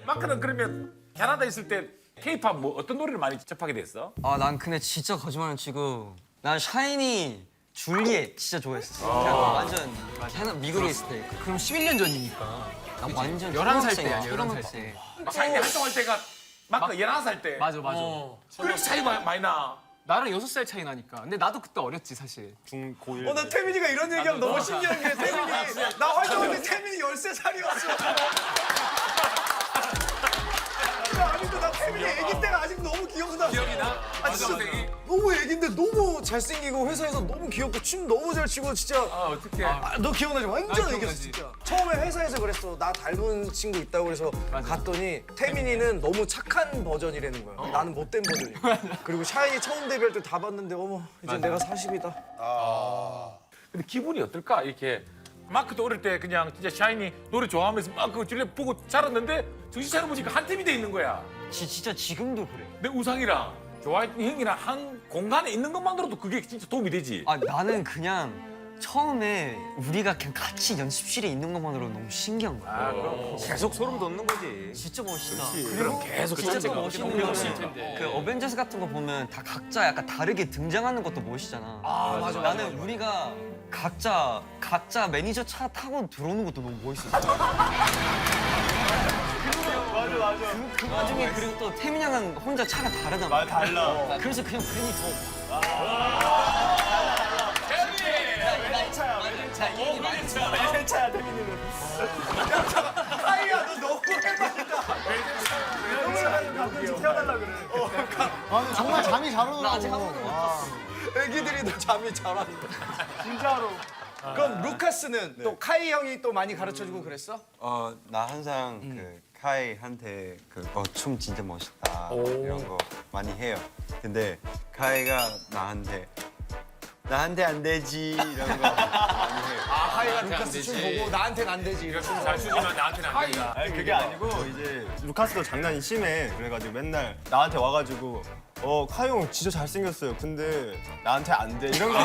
마크는 그러면 캐나다 있을 때 K-팝 뭐 어떤 노래를 많이 접하게 됐어? 아, 난 근데 진짜 거짓말은 치고 난 샤이니 줄리엣 진짜 좋아했어. 그냥 완전 캐나다 미국에 있을 때. 그럼 11년 전이니까. 난 완전 11살 때야, 초등학생. 11살 때. 샤이니 활동할 때가 마크 11살 때. 맞아. 그렇게 차이 많이 나. 나랑 6살 차이 나니까. 근데 나도 그때 어렸지, 사실. 중-고1. 나 태민이가 이런 얘기하면 너무 신기한 게 태민이 나 활동할 때 태민이 13살이었어. 아직도 나 태민이 애기 때가 아직 너무 기억이 나. 기억이 나? 아 진짜 너무 애기인데 너무 잘생기고 회사에서 너무 귀엽고 춤 너무 잘 추고 진짜. 아, 어떡해. 너 기억나지? 완전 애기였어 기억나지. 진짜. 처음에 회사에서 그랬어. 나 닮은 친구 있다고 그래서 갔더니 태민이는 너무 착한 버전이라는 거야. 나는 못된 버전이야. 그리고 샤이니 처음 데뷔할 때 다 봤는데 어머 이제 내가 40이다. 근데 기분이 어떨까? 이렇게 마크도 어릴 때 그냥 진짜 샤이니 노래 좋아하면서 막 그 줄리 보고 자랐는데 정신 차려보니까 한 팀이 돼 있는 거야. 진짜 지금도 그래. 내 우상이랑 좋아했던 형이랑 한 공간에 있는 것만으로도 그게 진짜 도움이 되지. 아, 나는 그냥 처음에 우리가 그냥 같이 연습실에 있는 것만으로 너무 신기한 거야. 그럼 계속 소름 돋는 거지. 진짜 멋있다. 그럼 계속 진짜 소름 또 돋는 멋있는 거지. 거는 그 어벤져스 같은 거 보면 다 각자 약간 다르게 등장하는 것도 멋있잖아. 아 맞아. 나는 우리가 각자 매니저 차 타고 들어오는 것도 너무 멋있었어. 맞아. 그 와중에 그리고 또 태민 양은 혼자 차가 다르잖아. 달라. 그래서 그냥 괜히 더. 차야, 태민이는. 하이야 너 너무 해맑다. 가끔씩 태워달라 그래. 정말 잠이 잘 오더라고. 나 아직 한 번도 못 탔어. 애기들이 더 잠이 잘 왔네. 진짜로. 그럼 루카스는 또 카이 형이 또 많이 가르쳐주고 그랬어? 나 항상 그 카이한테 춤 진짜 멋있다 이런 거 많이 해요. 근데 카이가 나한테 안 되지 이런 거 많이 해요. 루카스 춤 보고 나한테는 안 되지. 잘 추지만 나한테는 안 된다. 아니 그게 아니고 이제 루카스도 장난이 심해. 그래가지고 맨날 나한테 와가지고 카이 형 진짜 잘생겼어요. 근데 나한테 안 돼. 이런 거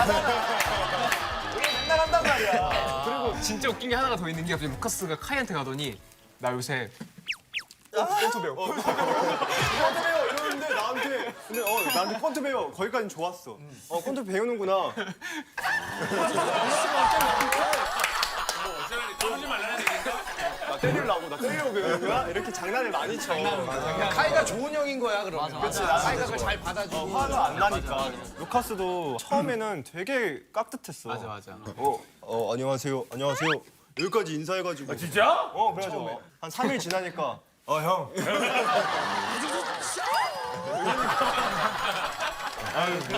맨날 한단 말이야. 그리고 진짜 웃긴 게 하나가 더 있는 게 갑자기 루카스가 카이한테 가더니 나 요새 콘트 배워. 콘트 배워 이러는데 나한테 근데 나한테 콘트 배워. 거기까지는 좋았어. 콘트 배우는구나. 그러지 말라는 얘기인가? 나 때리려고 배우는구나. 이렇게 장난을 많이 쳐. 카이가 좋은 형인 거야 그럼. 그렇지. 카이가 그걸 잘 받아주고. 화가 안 나니까. 루카스도 처음에는 되게 깍듯했어. 맞아. 안녕하세요. 여기까지 인사해가지고. 진짜? 그래가지고 한 3일 지나니까 형.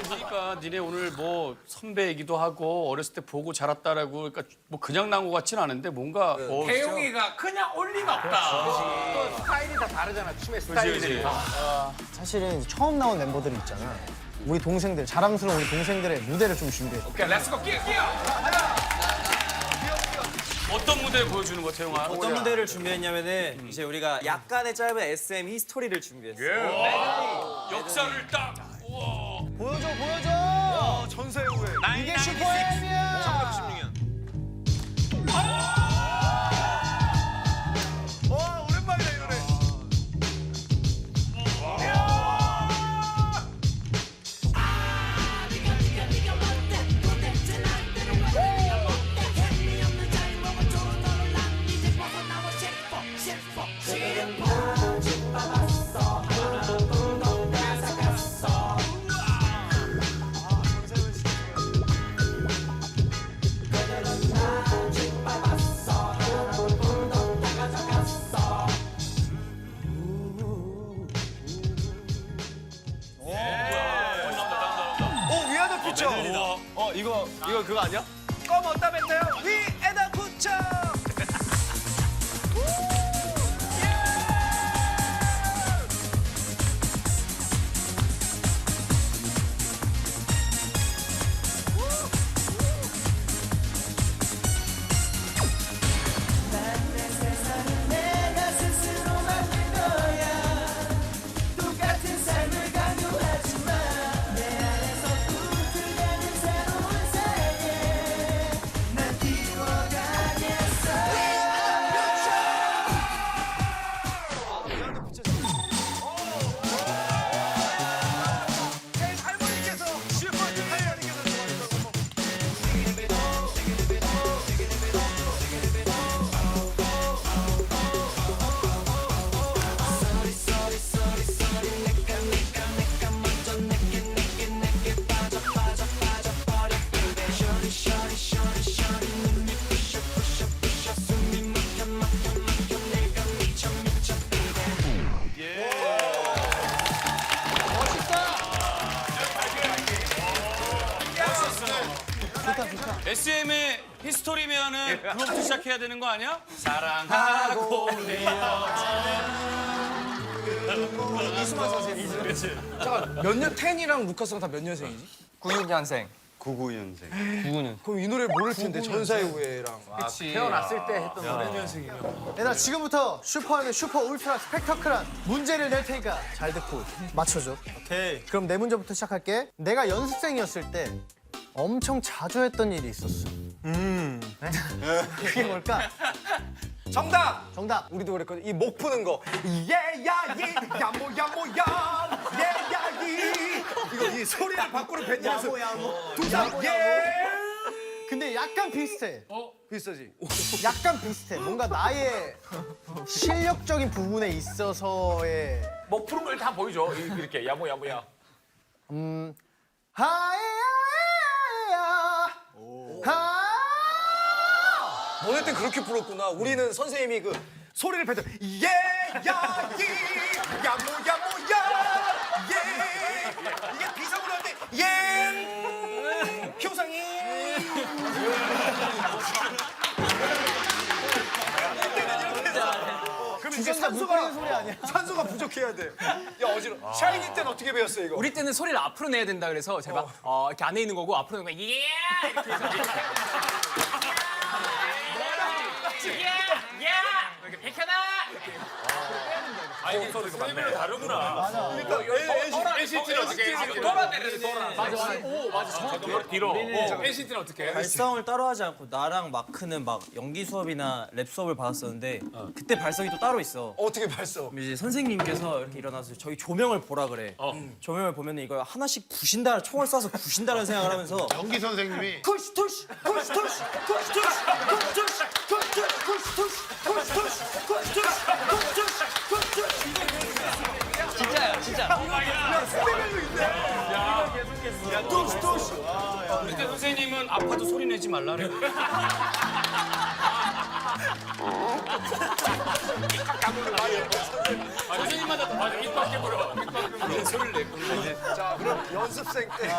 그러니까 니네 오늘 뭐 선배이기도 하고 어렸을 때 보고 자랐다라고 그러니까 뭐 그냥 나온 것 같지는 않은데 뭔가 태용이가 그냥 올 리가 없다. 스타일이 다 다르잖아 춤의 스타일들이. 사실은 처음 나온 멤버들이 있잖아. 우리 동생들, 자랑스러운 우리 동생들의 무대를 좀 준비했어. 오케이, 렛츠고 끼어. 어떤 무대 보여주는 거 태용아? 어떤 무대를 준비했냐면은 이제 우리가 약간의 짧은 SM 히스토리를 준비했어요. 역사를 딱 보여줘! 전세우에. 이게 슈퍼엠이야! 오랜만이다 이 노래. 위아더 피처. 이거 그거 아니야? 껌 어디다 뱉어요? 위에다 붙여. 난 기워 히스토리면은 그거부터 시작해야 되는 거 아니야? 사랑하고 이수만 선생님. 잠깐 몇 년? 텐이랑 루카스랑 다 몇 년생이지? 96년생. 99년생. 99년. 그럼 이 노래 모를 텐데 전사의 후예랑. 태어났을 때 했던 노래. 얘들아 지금부터 슈퍼하면 슈퍼 울트라 스펙터클한 문제를 낼 테니까 잘 듣고 맞춰줘. 오케이. 그럼 내 문제부터 시작할게. 내가 연습생이었을 때 엄청 자주 했던 일이 있었어. 네? 그게 뭘까? 정답. 정답. 우리도 그랬거든. 이 목 푸는 거. 예야이 야모야모야 예야이. 이거 이 소리를 밖으로 뱉으면서 두상 예. 근데 약간 비슷해. 비슷하지? 약간 비슷해. 뭔가 나의 실력적인 부분에 있어서의 뭐 푸른 걸 다 보여줘. 이렇게 야모야모야. 하야야야 하. 너네 땐 그렇게 불었구나. 우리는 선생님이 그 소리를 뱉어 예야이 야모야모야 예. 이게 비상으로 할 때 예. 효상이. 그럼 이제 주전자 물 뿌리는 소리 아니야? 산소가 부족해야 돼. 야 어지러. 샤이니 때는 어떻게 배웠어 이거? 우리 때는 소리를 앞으로 내야 된다 그래서 제가 이렇게 안에 있는 거고 앞으로 내는 거 예! 이렇게 해서 아니 소리가 맞네. 다르구나. NCT는 어떻게 해? 돌아내려 돌아. 맞아. 오 맞아. 뒤로. NCT는 어떻게 해? 발성을 따로 하지 않고 나랑 마크는 막 연기 수업이나 랩 수업을 받았었는데 그때 발성이 또 따로 있어. 어떻게 봤어? 그럼 이제 선생님께서 이렇게 일어나서 저희 조명을 보라 그래. 조명을 보면 이거 하나씩 부신다, 총을 쏴서 부신다는 생각을 하면서 연기 선생님이 투시 투시 투시 투시 투시 투시 투시 투시 투시 투시 투시 투시 투시 투시 투시 투시 투시 진짜요, 진짜. 투시 투시. 우리 때 선생님은 아파도 소리 내지 말라 그래. 선생님마다 맞아. 입 밖에 불어. 입 밖에 불어. 소리를 냈구나. 자 그럼 연습생 때